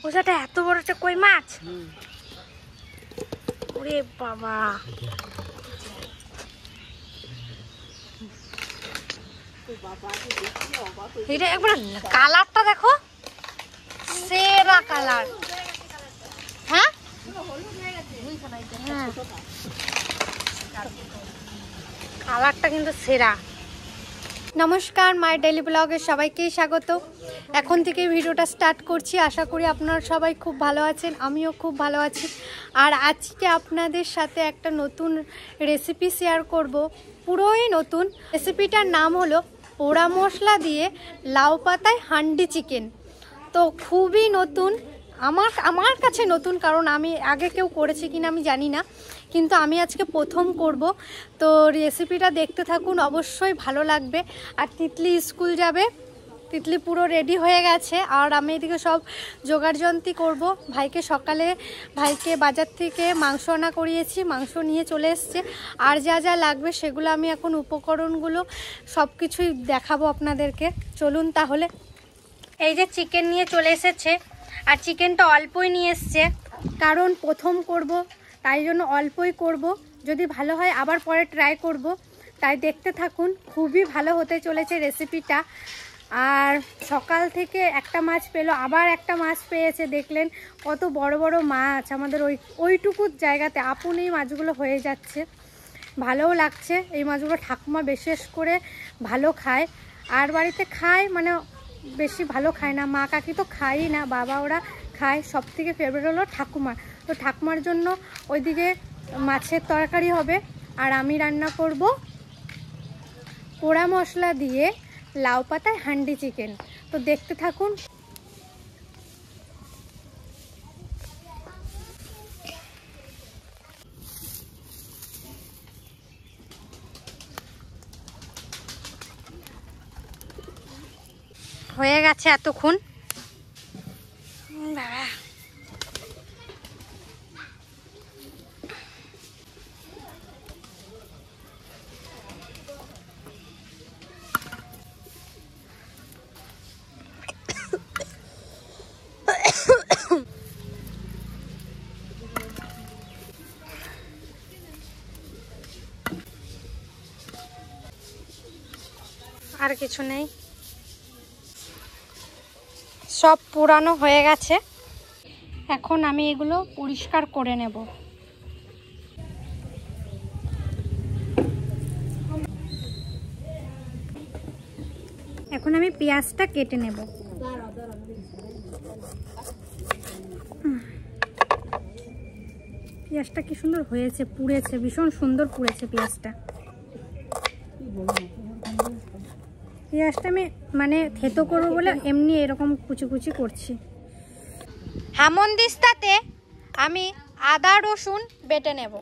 ওটা এত বড় একটা কই মাছ। ওরে বাবা, এটা একবার কালারটা দেখো, সেরা কালার। হ্যাঁ কালারটা কিন্তু সেরা। নমস্কার, মাই ডেইলি ব্লগে সবাইকেই স্বাগত। এখন থেকে ভিডিওটা স্টার্ট করছি। আশা করি আপনারা সবাই খুব ভালো আছেন, আমিও খুব ভালো আছি। আর আজকে আপনাদের সাথে একটা নতুন রেসিপি শেয়ার করব, পুরোই নতুন। রেসিপিটার নাম হলো পোড়া মশলা দিয়ে লাউ পাতায় হান্ডি চিকেন। তো খুবই নতুন, আমার কাছে নতুন, কারণ আমি আগে কেউ করেছে কিনা আমি জানি না, কিন্তু আমি আজকে প্রথম করব। তো রেসিপিটা দেখতে থাকুন, অবশ্যই ভালো লাগবে। আর তিতলি স্কুল যাবে, তিতলি পুরো রেডি হয়ে গেছে। আর আমি এদিকে সব জোগাড়যন্ত্রী করব। ভাইকে বাজার থেকে মাংস আনা করিয়েছি, মাংস নিয়ে চলে এসছে। আর যা যা লাগবে সেগুলো আমি এখন উপকরণগুলো সব কিছুই দেখাবো আপনাদেরকে। চলুন তাহলে। এই যে চিকেন নিয়ে চলে এসেছে, আর চিকেনটা অল্পই নিয়ে এসছে, কারণ প্রথম করব, তাই জন্য অল্পই করব। যদি ভালো হয় আবার পরে ট্রাই করব, তাই দেখতে থাকুন। খুবই ভালো হতে চলেছে রেসিপিটা। আর সকাল থেকে একটা মাছ পেলো, আবার একটা মাছ পেয়েছে। দেখলেন কত বড় বড় মাছ আমাদের ওইটুকু জায়গাতে আপন এই মাছগুলো হয়ে যাচ্ছে। ভালোও লাগছে এই মাছগুলো। ঠাকুমা বিশেষ করে ভালো খায়, আর বাড়িতে খায় মানে বেশি ভালো খায় না, মা কাকি তো খায়ই না, বাবা ওরা খায়। সব থেকে ফেভারিট হলো ঠাকুমার। তো ঠাকুমার জন্য ওইদিকে মাছের তরকারি হবে, আর আমি রান্না করব পোড়া মশলা দিয়ে লাউ পাতায় হান্ডি চিকেন। তো দেখতে থাকুন। হয়ে গেছে এতক্ষণ। বাবা, আর কিছু নেই, সব পুরানো হয়ে গেছে। এখন আমি এগুলো পরিষ্কার করে নেব। এখন আমি পেঁয়াজটা কেটে নেব। পেঁয়াজটা কি সুন্দর হয়েছে, পুড়েছে, ভীষণ সুন্দর পুড়েছে পেঁয়াজটা। পেঁয়াজটা আমি মানে থেতো করবো বলে এমনি এরকম কুচি কুচি করছি। হেমন্দিস্তাতে আমি আদা রসুন বেটে নেব।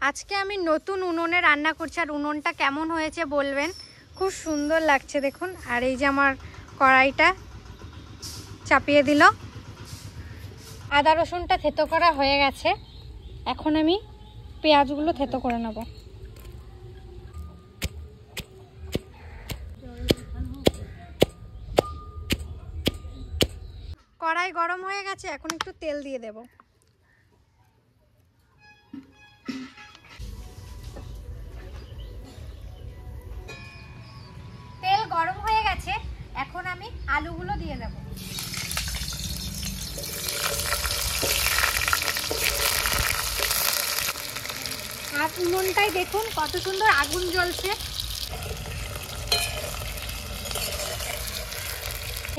আজকে আমি নতুন উনুনে রান্না করছি, আর উনুনটা কেমন হয়েছে বলবেন। খুব সুন্দর লাগছে দেখুন। আর এই যে আমার কড়াইটা চাপিয়ে দিল। আদা রসুনটা থেতো করা হয়ে গেছে, এখন আমি পেঁয়াজগুলো থেতো করে নেব। কড়াই গরম হয়ে গেছে, এখন একটু তেল দিয়ে দেব। তেল গরম হয়ে গেছে, এখন আমি আলুগুলো দিয়ে দেব। আর উনুনটাই দেখুন কত সুন্দর আগুন জ্বলছে।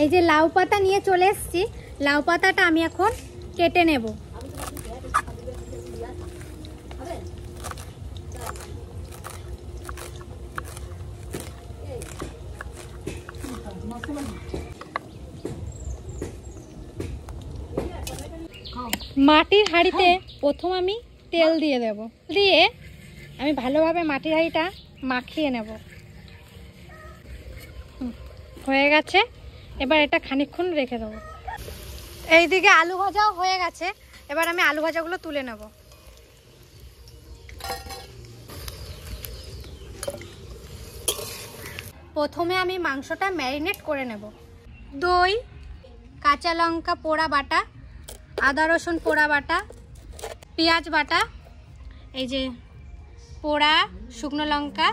এই যে লাউ পাতা নিয়ে চলে এসেছি, লাউ পাতাটা আমি এখন কেটে নেব। মাটির হাঁড়িতে প্রথম আমি তেল দিয়ে দেব, দিয়ে আমি ভালোভাবে মাটির হাঁড়িটা মাখিয়ে নেব। হয়ে গেছে, এবার এটা খানিকক্ষণ রেখে দেবো। এইদিকে আলু ভাজাও হয়ে গেছে, এবার আমি আলু ভাজাগুলো তুলে নেব। প্রথমে আমি মাংসটা ম্যারিনেট করে নেব। দই, কাঁচা লঙ্কা পোড়া বাটা, আদা রসুন পোড়া বাটা, পেঁয়াজ বাটা, এই যে পোড়া শুকনো লঙ্কা,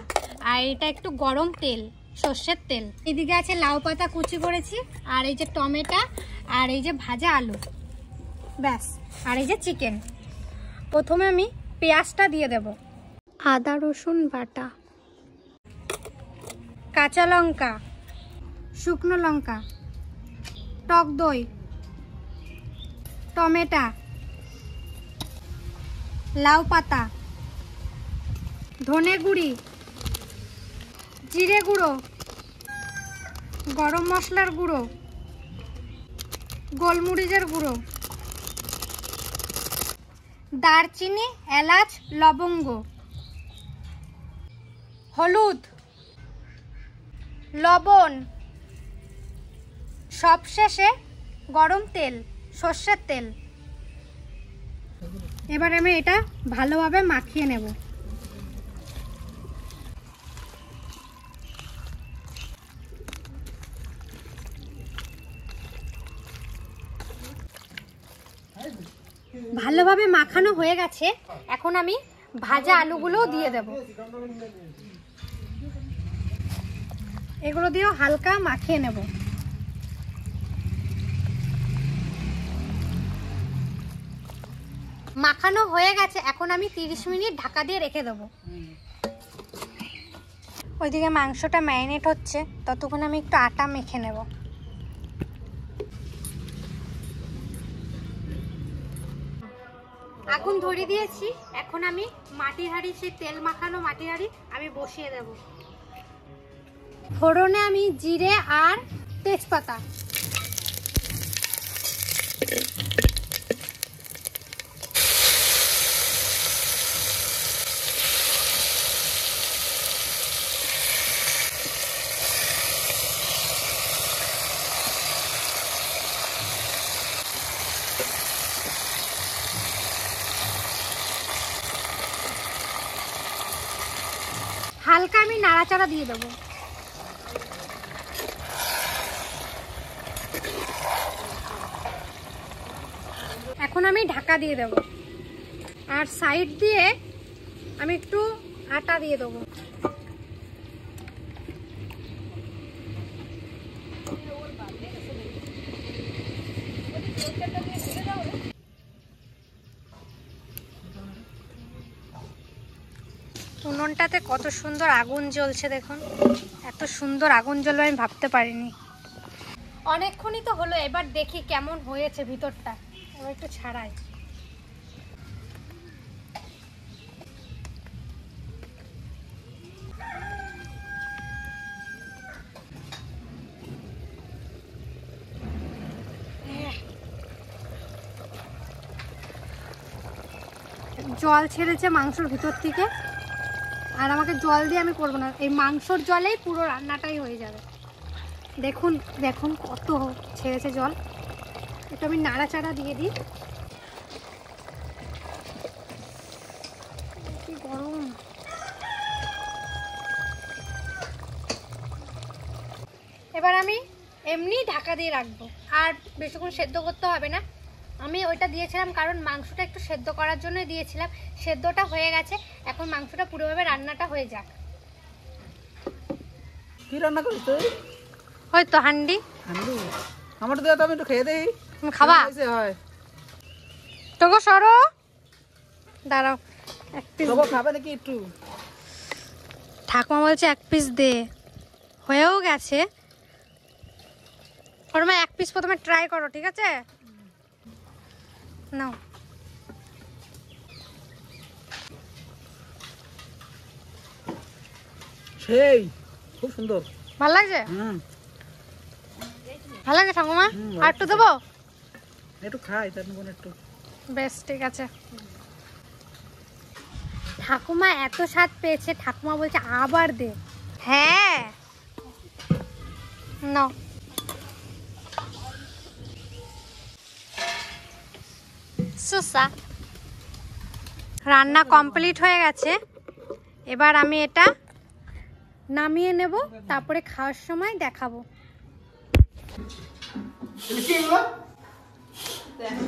আর এটা একটু গরম তেল, সর্ষের তেল। এদিকে আছে লাউ পাতা কুচি করেছি, আর এই যে টমেটো, আর এই যে ভাজা আলু, ব্যাস। আর এই যে চিকেন। প্রথমে আমি পেঁয়াজটা দিয়ে দেব, আদা রসুন বাটা, কাঁচা লঙ্কা, শুকনো লঙ্কা, টক দই, টমেটো, লাউ পাতা, ধনে গুঁড়ি, জিরে গুঁড়ো, গরম মশলার গুঁড়ো, গোলমরিচের গুঁড়ো, দারচিনি, এলাচ, লবঙ্গ, হলুদ, লবণ, সবশেষে গরম তেল, সর্ষের তেল। এবার আমি এটা ভালোভাবে মাখিয়ে নেব। ভালোভাবে মাখানো হয়ে গেছে। এখন আমি ভাজা আলুগুলোও দিয়ে দেব। এগুলো দিয়েও হালকা মাখিয়ে নেব। মাখানো হয়ে গেছে। এখন আমি 30 মিনিট ঢাকা দিয়ে রেখে দেবো। ওইদিকে মাংসটা ম্যারিনেট হচ্ছে, ততক্ষণ আমি একটু আটা মেখে নেব। আগুন ধরিয়ে দিয়েছি। এখন আমি মাটির হাঁড়ি, সেই তেল মাখানো মাটির হাঁড়ি আমি বসিয়ে দেব। ফোড়নে আমি জিরে আর তেজপাতা, হালকা আমি নাড়াচাড়া দিয়ে দেবো। এখন আমি ঢাকা দিয়ে দেব, আর সাইড দিয়ে আমি একটু আটা দিয়ে দেবো। উনুনটাতে কত সুন্দর আগুন জ্বলছে দেখুন। এত সুন্দর আগুন জ্বলবে আমি ভাবতে পারিনি। অনেকক্ষণই তো হলো, এবার দেখি কেমন হয়েছে ভিতরটা। এবার একটু ছাড়াই। জল ছেড়েছে মাংসর ভিতর থেকে, আর আমাকে জল দিয়ে আমি করবো না, এই মাংসর জলেই পুরো রান্নাটাই হয়ে যাবে। দেখুন দেখুন কত ছেড়েছে জল। একটু আমি নাড়াচাড়া দিয়ে দিই। কি গরম। এবার আমি এমনি ঢাকা দিয়ে রাখবো, আর বেশিক্ষণ সেদ্ধ করতে হবে না। আমি ওইটা দিয়েছিলাম কারণ মাংসটা একটু সেদ্ধ করার জন্য দিয়েছিলাম। সেদ্ধটা হয়ে গেছে, এখন মাংসটা পুরোভাবে রান্নাটা হয়ে যাক। কি রান্না করিস তুই? হয়তো হান্ডি। হান্ডি আমার তো আমি একটু খেয়ে দেই। তুমি খাবা? হয় তোগো সরো, দাঁড়াও এক পিস। তোগো খাবে নাকি একটু? ঠাকুমা বলছে এক পিস দে। হয়েও গেছে। ওরমা এক পিস প্রথমে ট্রাই করো, ঠিক আছে? নাও। সেই খুব সুন্দর, ভালো লাগছে? ভালো লাগছে ঠাকুমা? আর একটু দেবো? একটু খাই তার মনে একটু। বেশ ঠিক আছে। ঠাকুমা এত স্বাদ পেয়েছে, ঠাকুমা বলছে আবার দে। হ্যাঁ নাও। সুসা রান্না কমপ্লিট হয়ে গেছে। এবার আমি এটা নামিয়ে নেব, তারপরে খাওয়ার সময় দেখাবো।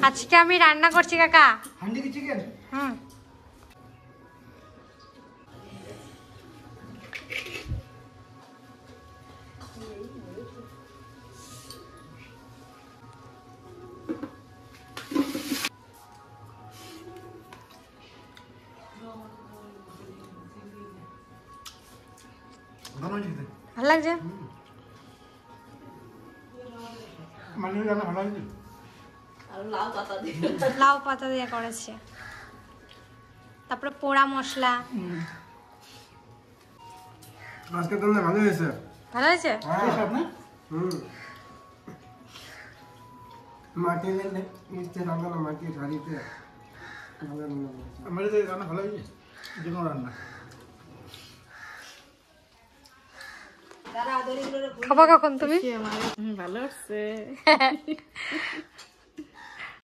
আজকে আমি রান্না করছি কাকা। হান্ডি কি চিকেন? হুম। ভালো লাগছে? লাউ পাতা দিয়ে করেছে, তারপরে পোড়া মশলা। আজকে তো ভালো হয়েছে। ভালো হয়েছে? মাটি নিচে রান্না না, মাটির হাঁড়িতে আমার রান্না ভালো হয়েছে, যে কোনো রান্না। খাবা কখন তুমি? ভালো হচ্ছে।